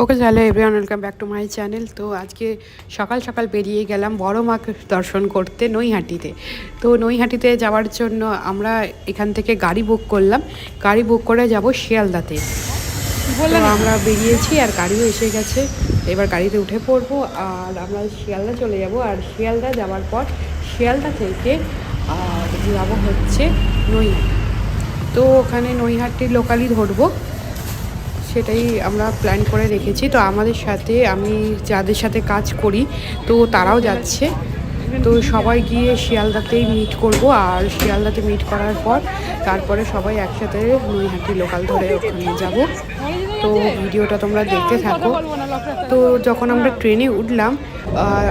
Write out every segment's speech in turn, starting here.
Okay hello everyone, welcome back to my channel. তো আজকে সকাল সকাল বেরিয়ে গেলাম বড় মাকে দর্শন করতে নৈহাটিতে। তো নৈহাটিতে যাওয়ার জন্য আমরা এখান থেকে গাড়ি বুক করলাম। গাড়ি বুক করে যাব শিয়ালদাতে। তো আমরা বেরিয়েছি আর গাড়িও এসে গেছে। এবার গাড়িতে উঠে পড়বো আর আমরা শিয়ালদা চলে যাব। আর শিয়ালদা যাওয়ার পর শিয়ালদা থেকে আর যাবো হচ্ছে নৈহাটি। তো ওখানে নৈহাটির লোকালই ধরবো, সেটাই আমরা প্ল্যান করে রেখেছি। তো আমাদের সাথে আমি যাদের সাথে কাজ করি তো তারাও যাচ্ছে। তো সবাই গিয়ে শিয়ালদাতেই মিট করব আর শিয়ালদাতে মিট করার পর তারপরে সবাই একসাথে নৈহাটি লোকাল ধরে ওখানে যাব। তো ভিডিওটা তোমরা দেখতে থাকো। তো যখন আমরা ট্রেনে উঠলাম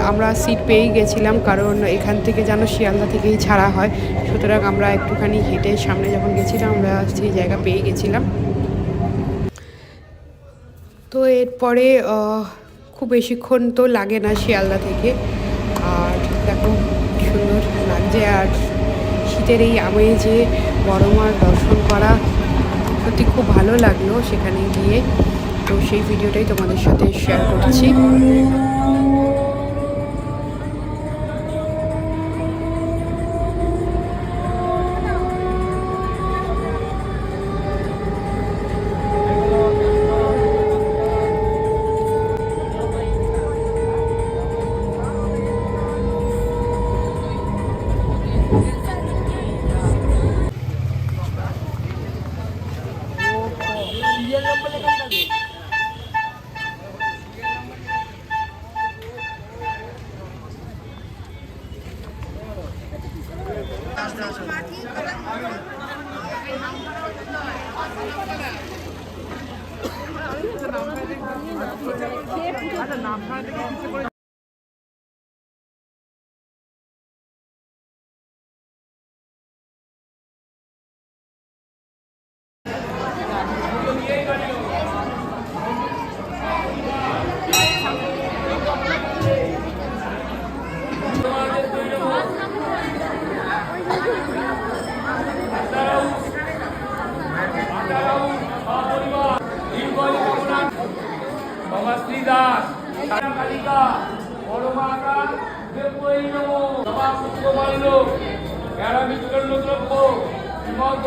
আমরা সিট পেয়েই গেছিলাম, কারণ এখান থেকে যেন শিয়ালদা থেকেই ছাড়া হয়। সুতরাং আমরা একটুখানি হেঁটে সামনে যখন গেছিলাম আমরা সেই জায়গা পেয়ে গেছিলাম। তো এরপরে খুব বেশিক্ষণ তো লাগে না শিয়ালদা থেকে। আর দেখো সুন্দর লাগছে। আর শীতের এই আমেজে বড় মার দর্শন করা সত্যি খুব ভালো লাগলো সেখানে গিয়ে। তো সেই ভিডিওটাই তোমাদের সাথে শেয়ার করছি।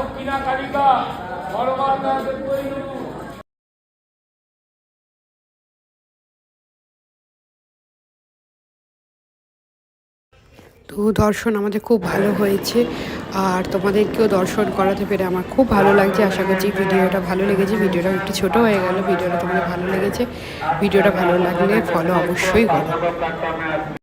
দক্ষিণা কালিকা বড় মাতা তো দর্শন আমাদের খুব ভালো হয়েছে আর তোমাদেরকেও দর্শন করাতে পেরে আমার খুব ভালো লাগছে। আশা করছি ভিডিওটা ভালো লেগেছে। ভিডিওটা একটু ছোট হয়ে গেল, ভিডিওটা তোমাদের ভালো লেগেছে। ভিডিওটা ভালো লাগলে ফলো অবশ্যই করো।